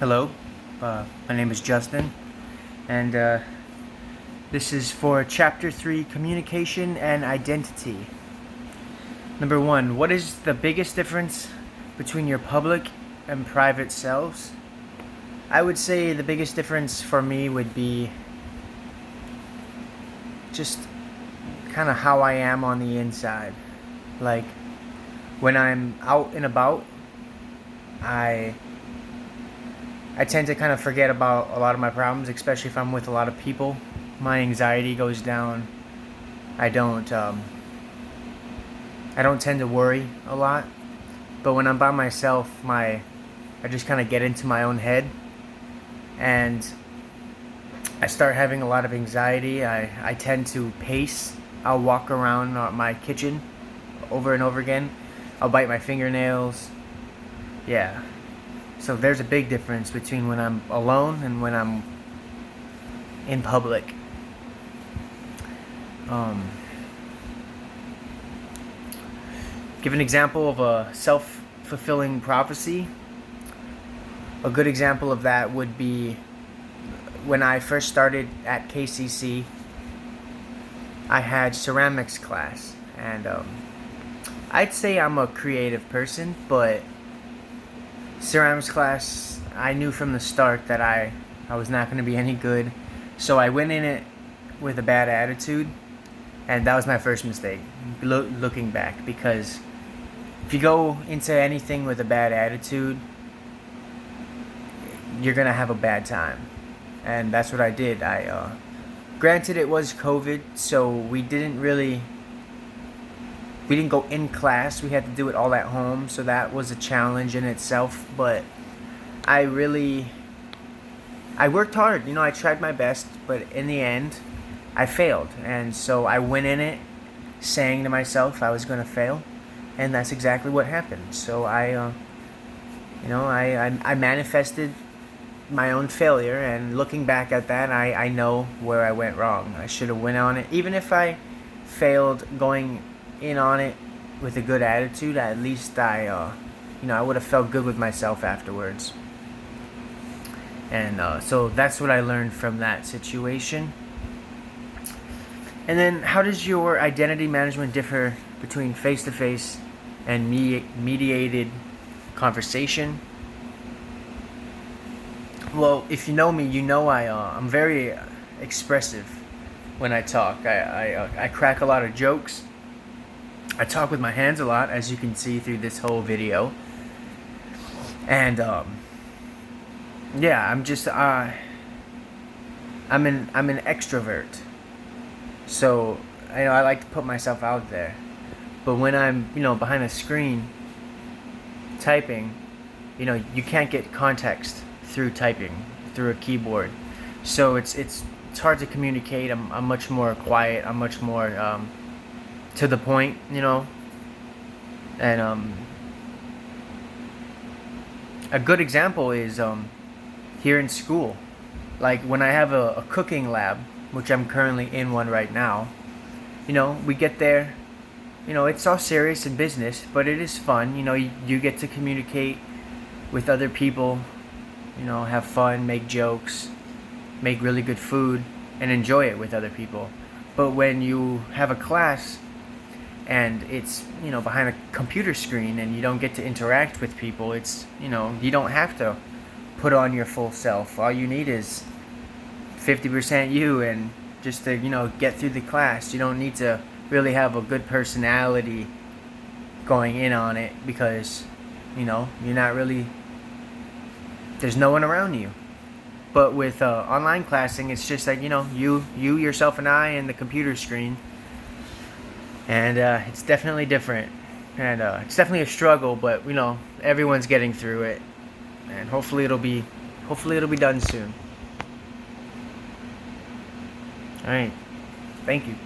Hello, my name is Justin, and this is for Chapter 3 Communication and Identity. Number 1, what is the biggest difference between your public and private selves? I would say the biggest difference for me would be just kind of how I am on the inside. Like, when I'm out and about, I tend to kind of forget about a lot of my problems, especially if I'm with a lot of people. My anxiety goes down. I don't tend to worry a lot. But when I'm by myself, I just kind of get into my own head, and I start having a lot of anxiety. I tend to pace. I'll walk around my kitchen over and over again. I'll bite my fingernails. Yeah. So there's a big difference between when I'm alone and when I'm in public. Give an example of a self-fulfilling prophecy. A good example of that would be when I first started at KCC. I had ceramics class, and I'd say I'm a creative person, but ceramics class, I knew from the start that I was not going to be any good. So I went in it with a bad attitude, and that was my first mistake, looking back, because if you go into anything with a bad attitude, you're going to have a bad time. And that's what I did. Granted, it was COVID, so we didn't go in class. We had to do it all at home, so that was a challenge in itself. But I worked hard. I tried my best, but in the end, I failed. And so I went in it saying to myself I was going to fail, and that's exactly what happened. So I manifested my own failure, and looking back at that, I know where I went wrong. I should have went on it. Even if I failed going in on it with a good attitude, at least I would have felt good with myself afterwards. And so that's what I learned from that situation. And then, how does your identity management differ between face-to-face and mediated conversation? Well, if you know me, you know I'm very expressive when I talk. I crack a lot of jokes. I talk with my hands a lot, as you can see through this whole video. And yeah, I'm an extrovert. So I like to put myself out there. But when I'm behind a screen typing, you can't get context through typing through a keyboard. So it's hard to communicate. I'm much more quiet. I'm much more to the point, and a good example is here in school. Like when I have a cooking lab, which I'm currently in one right now, we get there, it's all serious in business, but it is fun. You get to communicate with other people, have fun, make jokes, make really good food, and enjoy it with other people. But when you have a class and it's behind a computer screen and you don't get to interact with people, it's you don't have to put on your full self. All you need is 50% you, and just to get through the class. You don't need to really have a good personality going in on it, because you're not really, there's no one around you. But with online classing, it's just like you yourself and I and the computer screen. And it's definitely different, and it's definitely a struggle, but everyone's getting through it, and hopefully it'll be done soon. All right, thank you.